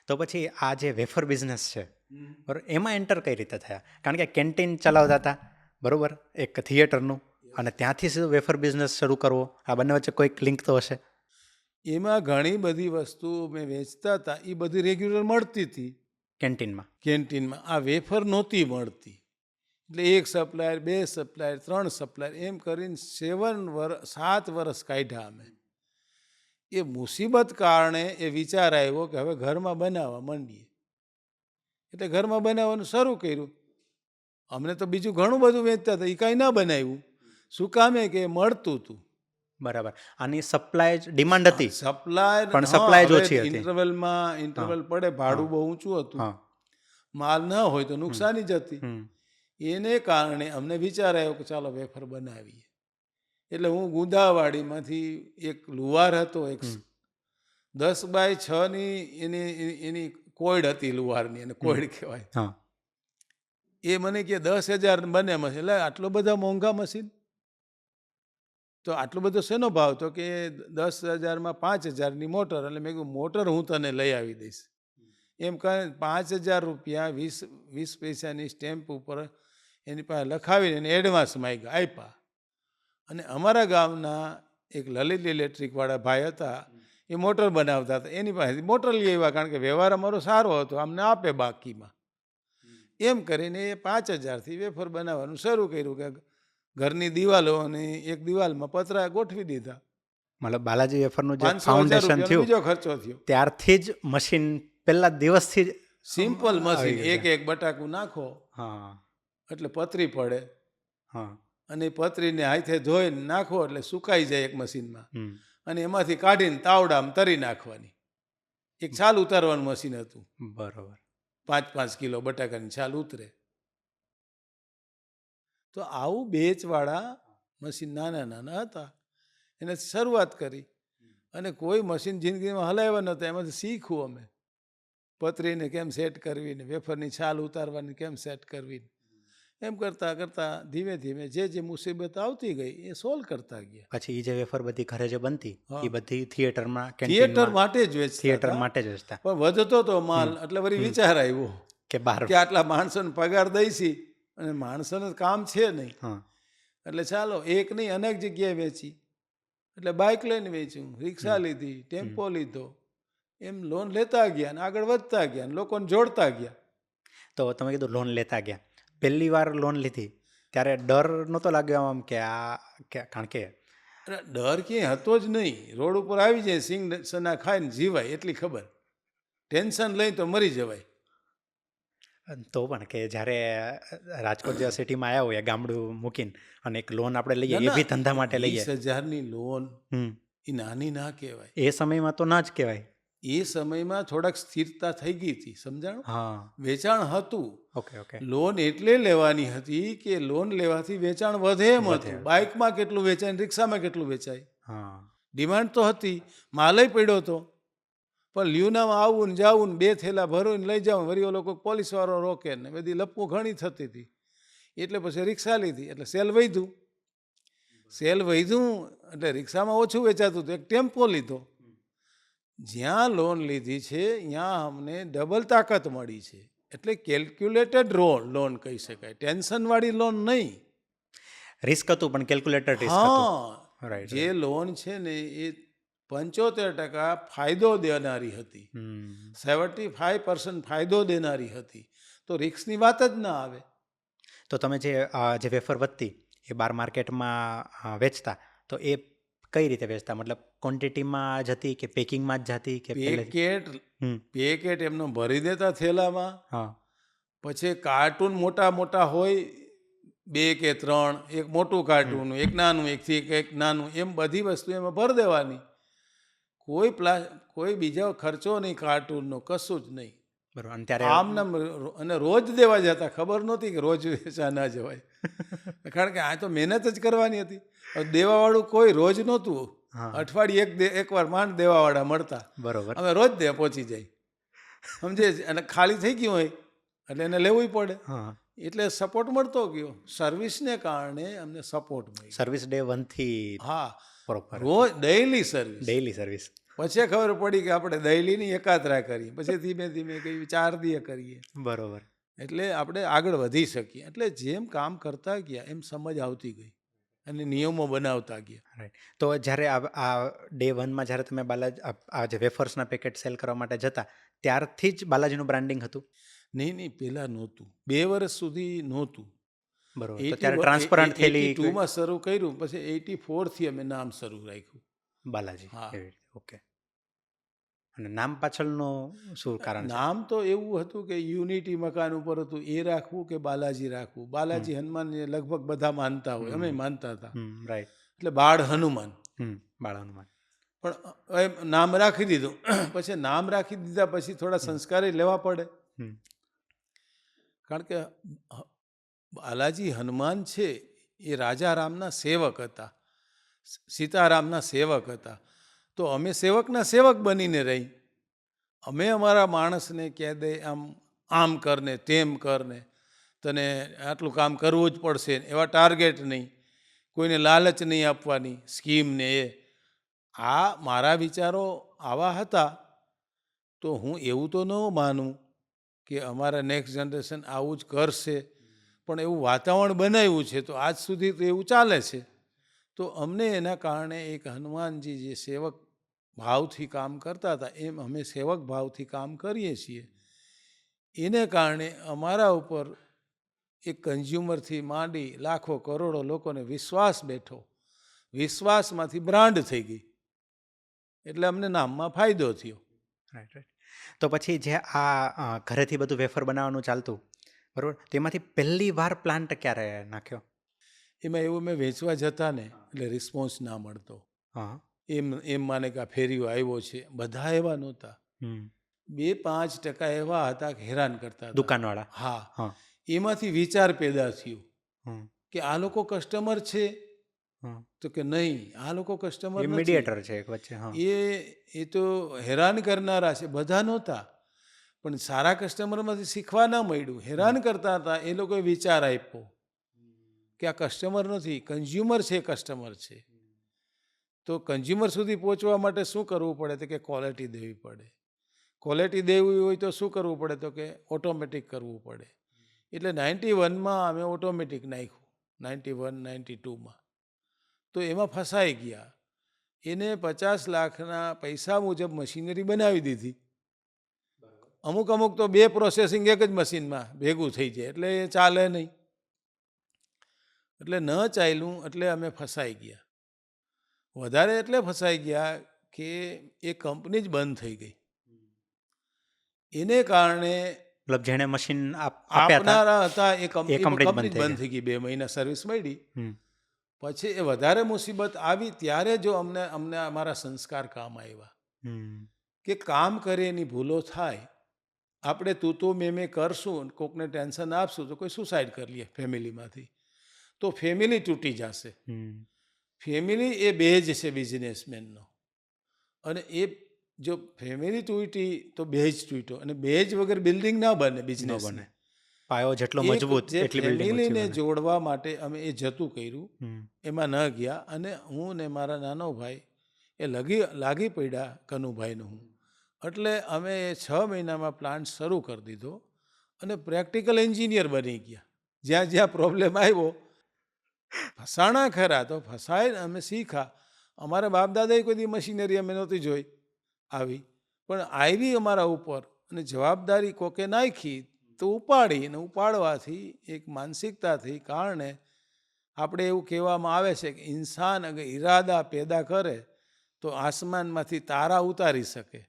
તો પછી આ જે વેફર બિઝનેસ છે બરાબર, એમાં એન્ટર કઈ રીતે થયા? કારણ કે કેન્ટીન ચલાવતા હતા બરાબર, એક થિયેટરનું, અને ત્યાંથી સીધો વેફર બિઝનેસ શરૂ કરવો, આ બંને વચ્ચે કોઈક લિંક તો હશે. એમાં ઘણી બધી વસ્તુઓ મેં વેચતા હતા, એ બધી રેગ્યુલર મળતી હતી કેન્ટીનમાં. કેન્ટીનમાં. આ વેફર નહોતી મળતી, એટલે એક સપ્લાયર, 2 સપ્લાયર, 3 સપ્લાયર એમ કરીને 7 વર્ષ કાઢ્યા અમે. એ મુસીબત કારણે એ વિચાર આવ્યો કે હવે ઘરમાં બનાવવા માંડીએ. એટલે ઘરમાં બનાવવાનું શરૂ કર્યું. અમને તો બીજું ઘણું બધું વેચતા હતા, એ કાંઈ ના બનાવ્યું. શું કામે કે મળતું હતું. બરાબર. આની સપ્લાય ડિમાન્ડ હતી, સપ્લાય પણ સપ્લાય જ ઓછી હતી. ઇન્ટરવલ પડે, ભાડું બહુ ઊંચું હતું, હા. માલ ન હોય તો નુકસાની જ હતી. હમ. એને કારણે અમને વિચાર આવ્યો કે ચાલો વેફર બનાવીએ. એટલે હું ગુંદાવાડીમાંથી એક લુવાર હતો, એક 10 બાય 6ની એની કોયડ હતી લુવારની, અને કોયડ કહેવાય. હા. એ મને કે 10,000 બને મશીન. એટલે આટલો બધા મોંઘા મશીન, તો આટલો બધો શેનો ભાવ? તો કે 10,000માં 5,000ની મોટર. એટલે મેં કહ્યું મોટર હું તને લઈ આવી દઈશ. એમ કહે 5,000 રૂપિયા 20 પૈસાની સ્ટેમ્પ ઉપર એની પાસે લખાવીને એને એડવાન્સ માંગ્યા, આપ્યા. અને અમારા ગામના એક લલિત ઇલેક્ટ્રિકવાળા ભાઈ હતા, એ મોટર બનાવતા હતા, એની પાસેથી મોટર લઈ આવ્યા. કારણ કે વ્યવહાર અમારો સારો હતો, અમને આપે બાકીમાં. એમ કરીને એ 5,000થી વેફર બનાવવાનું શરૂ કર્યું. કે ઘરની દિવાલો અને એક દિવાલમાં પતરા ગોઠવી દીધા. મતલબ બાલાજી વેફરનું જે 500,000 ફાઉન્ડેશન રૂપિયાનો થયું, બીજો ખર્ચો થયો. ત્યારથી જ મશીન પહેલા દિવસથી જ સિમ્પલ મશીન, આવી ગયું. એક બટાકું નાખો હા. એટલે પતરી પડે, હા. અને એ પતરીને હાથે ધોઈને નાખો એટલે સુકાઈ જાય એક મશીનમાં. હમ. અને એમાંથી કાઢીને તાવડામાં તરી નાખવાની. એક છાલ ઉતારવાનું મશીન હતું. બરોબર. 5-5 કિલો બટાકાની છાલ ઉતરે. તો આવું બેચવાળા મશીન નાના નાના હતા, એનાથી શરૂઆત કરી. અને કોઈ મશીન જિંદગીમાં હલાવ્યા નહોતા, એમાંથી શીખવું અમે. પતરીને કેમ સેટ કરવી ને વેફરની છાલ ઉતારવાની કેમ સેટ કરવી, એમ કરતાં કરતાં ધીમે ધીમે જે મુસીબત આવતી ગઈ એ સોલ્વ કરતા ગયા. પછી એ જે વેફર બધી ઘરે જે બનતી, હા. એ બધી થિયેટરમાં, થિયેટર માટે જ વેચતા થિયેટર હતા. માટે જ વેચતા. પણ વધતો તો માલ, એટલે વળી વિચાર આવ્યો કે બહાર. કે આટલા માણસોને પગાર દઈશી અને માણસોને કામ છે નહીં, હા. એટલે ચાલો એક નહીં અનેક જગ્યાએ વેચી. એટલે બાઇક લઈને વેચ્યું, રિક્ષા લીધી, ટેમ્પો લીધો, એમ લોન લેતા ગયા અને આગળ વધતા ગયા અને લોકોને જોડતા ગયા. તો તમે કીધું લોન લેતા ગયા, પહેલી વાર લોન લીધી ત્યારે ડર નહોતો લાગ્યો આમ કે કારણ કે અરે ડર ક્યાંય હતો જ નહીં. રોડ ઉપર આવી જાય, સિંગ સના ખાઈને જીવાય એટલી ખબર. ટેન્શન લઈ તો મરી જવાય. તો પણ કે જ્યારે રાજકોટ જેવા સિટીમાં આવ્યા હોય, ગામડું મૂકીને, અને એક લોન આપણે લઈએ, એ બી ધંધા માટે લઈએ, 20,000ની લોન એ નાની ના કહેવાય. એ સમયમાં તો ના જ કહેવાય. એ સમયમાં થોડાક સ્થિરતા થઈ ગઈ હતી, સમજાણું? હા. વેચાણ હતું. ઓકે. ઓકે. લોન એટલે લેવાની હતી કે લોન લેવાથી વેચાણ વધે એમ હતું. બાઇકમાં કેટલું વેચાય, રિક્ષામાં કેટલું વેચાય, હા. ડિમાન્ડ તો હતી, માલય પડ્યો હતો. પણ લ્યુનામાં આવું ને જાવું ને 2 થેલા ભરીને લઈ જાઉં, વળી લોકો પોલીસવાળો રોકે ને બધી લપવું ઘણી થતી હતી. એટલે પછી રિક્ષા લીધી, એટલે સેલ વધ્યું એટલે રિક્ષામાં ઓછું વેચાતું હતું. એક ટેમ્પો લીધો. જ્યાં લોન લીધી છે ત્યાં અમને ડબલ તાકાત મળી છે. એટલે કેલ્ક્યુલેટેડ લોન કહી શકાય, ટેન્શનવાળી લોન નહીં. રિસ્ક હતું પણ કેલ્ક્યુલેટેડ રિસ્ક હતું. હા, રાઈટ. જે લોન છે ને એ 75% ફાયદો દેનારી હતી, 75% ફાયદો દેનારી હતી. તો રિસ્કની વાત જ ના આવે. તો તમે જે વેફર વધતી એ બાર માર્કેટમાં વેચતા, તો એ કઈ રીતે વેચતા? મતલબ ક્વોન્ટિટીમાં જતી કે પેકિંગમાં જ જતી કે પેકેટ એમનો ભરી દેતા થેલામાં. હા. પછી કાર્ટૂન મોટા મોટા હોય, 2 કે 3, એક મોટું કાર્ટૂન, એક નાનું, એક નાનું, એમ બધી વસ્તુ એમાં ભરી દેવાની. કોઈ બીજો ખર્ચો નહીં, કાર્ટૂનનો કશું જ નહીં. બરોબર. અને ત્યારે અને રોજ દેવા જતા. ખબર નહોતી કે રોજ વેચા ના જવાય, કારણ કે આ તો મહેનત જ કરવાની હતી. દેવાવાળું કોઈ રોજ નહોતું. અઠવાડિયે એકવાર માંડ દેવાવાળા મળતા. બરોબર. અમે રોજ દે પહોંચી જાય, સમજે. અને ખાલી થઈ ગયું હોય એટલે એને લેવું પડે. એટલે સપોર્ટ મળતો ગયો. સર્વિસને કારણે અમને સપોર્ટ મળ્યો. સર્વિસ ડે 1 થી. હા, પ્રોપર રોજ ડેઇલી સર્વિસ. પછી ખબર પડી કે આપણે દહેલીની એકાત્રા કરીએ, પછી ધીમે ધીમે કઈ 4 દીએ કરીએ, બરોબર. એટલે આપણે આગળ વધી શકીએ. એટલે જેમ કામ કરતા ગયા એમ સમજ આવતી ગઈ અને નિયમો બનાવતા ગયા. રાઈટ. તો જ્યારે આ ડે 1માં જ્યારે તમે આ જે વેફર્સના પેકેટ સેલ કરવા માટે જતા, ત્યારથી જ બાલાજીનું બ્રાન્ડિંગ હતું? નહીં, પહેલાં નહોતું, 2 વર્ષ સુધી નહોતું. બરોબર. તો ત્યારે ટ્રાન્સપરન્ટ થયેલી 82માં શરૂ કર્યું, પછી 84થી અમે નામ શરૂ રાખ્યું બાલાજી. હા. એવી રીતે. ઓકે. અને નામ પાછળનું શું કારણ છે? નામ તો એવું હતું કે યુનિટી મકાન ઉપર હતું, એ રાખવું કે બાલાજી રાખવું. બાલાજી હનુમાન લગભગ બધા માનતા હોય, અમે માનતા હતા, રાઈટ. એટલે બાળ હનુમાન. બાળ હનુમાન. પણ એમ નામ રાખી દીધું. પછી નામ રાખી દીધા પછી થોડા સંસ્કારે લેવા પડે, કારણ કે બાલાજી હનુમાન છે એ રાજા રામના સેવક હતા, સીતારામના સેવક હતા. તો અમે સેવકના સેવક બનીને રહી. અમે અમારા માણસને કહે દે આમ કરને તેમ કરને, તને આટલું કામ કરવું જ પડશે, એવા ટાર્ગેટ નહીં, કોઈને લાલચ નહીં આપવાની, સ્કીમને એ. આ મારા વિચારો આવા હતા. તો હું એવું તો ન માનું કે અમારા નેક્સ્ટ જનરેશન આવું જ કરશે, પણ એવું વાતાવરણ બનાવ્યું છે તો આજ સુધી તો એવું ચાલે છે. તો અમને એના કારણે એક હનુમાનજી જે સેવક ભાવથી કામ કરતા હતા એમ અમે સેવક ભાવથી કામ કરીએ છીએ. એને કારણે અમારા ઉપર એક કન્ઝ્યુમરથી માંડી લાખો કરોડો લોકોને વિશ્વાસ બેઠો, વિશ્વાસમાંથી બ્રાન્ડ થઈ ગઈ, એટલે અમને નામમાં ફાયદો થયો. Right right. તો પછી જે આ ઘરેથી બધું વેફર બનાવવાનું ચાલતું, બરાબર, તેમાંથી પહેલી વાર પ્લાન્ટ ક્યારે નાખ્યો? એમાં એવું મેં વેચવા જતા ને એટલે રિસ્પોન્સ ના મળતો. હા. એમ માને કે આ ફેરીઓ આવ્યો છે, બધા એવા નહોતા. 2-5% એવા હતા કે હેરાન કરતા હતા, દુકાનવાળા. હા. એમાંથી વિચાર પેદા થયો કે આ લોકો કસ્ટમર છે, તો કે નહીં, આ લોકો કસ્ટમર નથી, મીડિયેટર છે એક વચ્ચે. એ તો હેરાન કરનારા છે. બધા નહોતા, પણ સારા કસ્ટમરમાંથી શીખવા ના મળ્યું, હેરાન કરતા હતા. એ લોકોએ વિચાર આપ્યો કે આ કસ્ટમર નથી, કન્ઝ્યુમર છે, કસ્ટમર છે. તો કન્ઝ્યુમર સુધી પહોંચવા માટે શું કરવું પડે? તો કે ક્વોલિટી દેવી પડે. ક્વોલિટી દેવી હોય તો શું કરવું પડે? તો કે ઓટોમેટિક કરવું પડે. એટલે 91માં અમે ઓટોમેટિક નાખ્યું, 91-92માં. તો એમાં ફસાઈ ગયા. એને 50 લાખના પૈસા મુજબ મશીનરી બનાવી દીધી. અમુક તો 2 પ્રોસેસિંગ એક જ મશીનમાં ભેગું થઈ જાય, એટલે એ ચાલે નહીં. એટલે ન ચાલ્યું, એટલે અમે ફસાઈ ગયા. વધારે એટલે ફસાઈ ગયા કે એ કંપની જ બંધ થઈ ગઈ. એને કારણે મતલબ જેણે મશીન આપનારા હતા એ કંપની કંપની બંધ થઈ ગઈ. 2 મહિના સર્વિસ મળી. પછી એ વધારે મુસીબત આવી ત્યારે જો અમને અમારા સંસ્કાર કામ આવ્યા કે કામ કરે એની ભૂલો થાય. આપણે તું મેં કરશું, કોકને ટેન્શન આપશું તો કોઈ સુસાઇડ કરી લે ફેમિલીમાંથી, તો ફેમિલી તૂટી જશે. ફેમિલી એ બેઝ છે બિઝનેસમેનનો, અને એ જો ફેમિલી તૂટી તો બેઝ તૂટ્યો, અને બેઝ વગર બિલ્ડિંગ ના બને બિઝનેસ. પાયો જેટલો મજબૂત એટલી બિલ્ડિંગ. ફેમિલીને જોડવા માટે અમે એ જતું કર્યું, એમાં ન ગયા. અને હું ને મારા નાનો ભાઈ એ લાગી પડ્યા, કનુભાઈને હું. એટલે અમે 6 મહિનામાં પ્લાન્ટ શરૂ કરી દીધો અને પ્રેક્ટિકલ એન્જિનિયર બની ગયા. જ્યાં જ્યાં પ્રોબ્લેમ આવ્યો, ફસાણા ખરા તો ફસાઈને અમે શીખા. અમારા બાપ દાદાએ કોઈ દી મશીનરી અમે નહોતી જોઈ આવી, પણ આવી અમારા ઉપર, અને જવાબદારી કોકે નાખી તો ઉપાડી. અને ઉપાડવાથી એક માનસિકતાથી કારણે આપણે એવું કહેવામાં આવે છે કે ઇન્સાન અગર ઈરાદા પેદા કરે તો આસમાનમાંથી તારા ઉતારી શકે.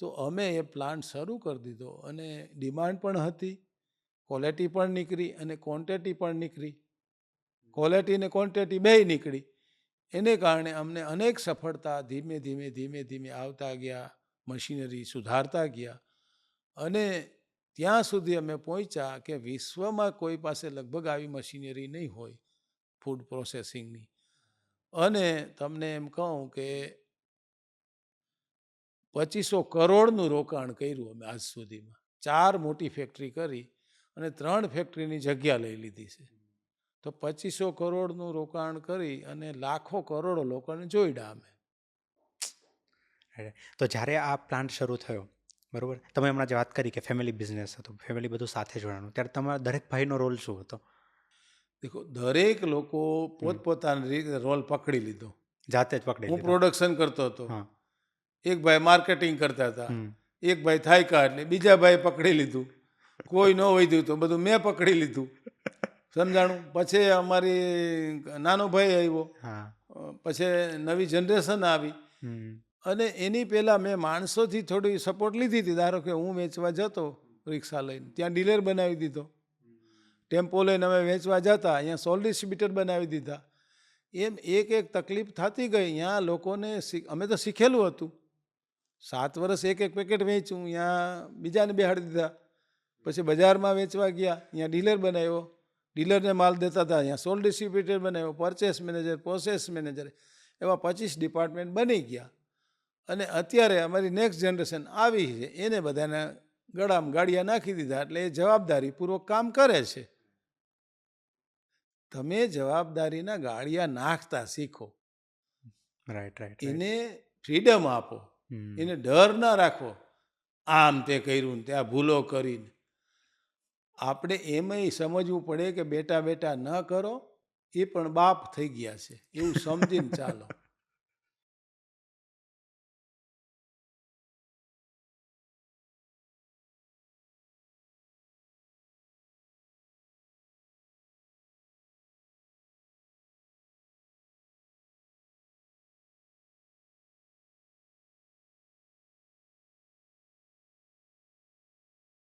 તો અમે એ પ્લાન્ટ શરૂ કરી દીધો, અને ડિમાન્ડ પણ હતી, ક્વોલિટી પણ નીકળી અને ક્વોન્ટિટી પણ નીકળી. ક્વોલિટી ને ક્વોન્ટિટી બેય નીકળી. એને કારણે અમને અનેક સફળતા ધીમે ધીમે આવતા ગયા, મશીનરી સુધારતા ગયા, અને ત્યાં સુધી અમે પહોંચ્યા કે વિશ્વમાં કોઈ પાસે લગભગ આવી મશીનરી નહીં હોય ફૂડ પ્રોસેસિંગની. અને તમને એમ કહું કે 2500 કરોડનું રોકાણ કર્યું અમે આજ સુધીમાં. 4 મોટી ફેક્ટરી કરી અને 3 ફેક્ટરીની જગ્યા લઈ લીધી છે. તો 2500 કરોડનું રોકાણ કરી અને લાખો કરોડો લોકોને જોઈડા અમે. તો જ્યારે આ પ્લાન્ટ શરૂ થયો, બરાબર, તમે હમણાં જે વાત કરી કે ફેમિલી બિઝનેસ હતો, ફેમિલી બધું સાથે જોડાણું, ત્યારે તમારા દરેક ભાઈનો રોલ શું હતો? દેખો, દરેક લોકો પોતપોતાની રીતે રોલ પકડી લીધો. જાતે જ પકડી હું લીધો. પ્રોડક્શન કરતો હતો, હા. એક ભાઈ માર્કેટિંગ કરતા હતા, હમ. એક ભાઈ થાયકા એટલે બીજા ભાઈ પકડી લીધું, કોઈ ન વધ્યું તો બધું મેં પકડી લીધું. સમજાણું? પછી અમારી નાનો ભાઈ આવ્યો, હા. પછી નવી જનરેશન આવી, હમ. અને એની પહેલાં મેં માણસોથી થોડી સપોર્ટ લીધી હતી. ધારો કે હું વેચવા જતો રિક્ષા લઈને, ત્યાં ડીલર બનાવી દીધો. ટેમ્પો લઈને અમે વેચવા જતા, અહીંયા સોલ ડિસ્ટ્રીબ્યુટર બનાવી દીધા. એમ એક એક તકલીફ થતી ગઈ. અહીંયા લોકોને અમે તો શીખેલું હતું. 7 વર્ષ એક એક પેકેટ વેચ્યું, અહીંયા બીજાને બેહાડી દીધા. પછી બજારમાં વેચવા ગયા, અહીંયા ડીલર બનાવ્યો, ડીલરને માલ દેતા હતા, અહીંયા સોલ ડિસ્ટ્રીબ્યુટર બનાવ્યો, પરચેસ મેનેજર, પ્રોસેસ મેનેજર, એવા 25 ડિપાર્ટમેન્ટ બની ગયા. અને અત્યારે અમારી નેક્સ્ટ જનરેશન આવી છે, એને બધાને ગળામાં ગાડિયા નાખી દીધા, એટલે એ જવાબદારીપૂર્વક કામ કરે છે. તમે જવાબદારીના ગાળિયા નાખતા શીખો, રાઈટ, રાઈટ. એને ફ્રીડમ આપો, એને ડર ના રાખો આમ તે કર્યું ને ત્યાં ભૂલો કરીને. આપણે એમાંય સમજવું પડે કે બેટા બેટા ન કરો, એ પણ બાપ થઈ ગયા છે, એવું સમજીને ચાલો.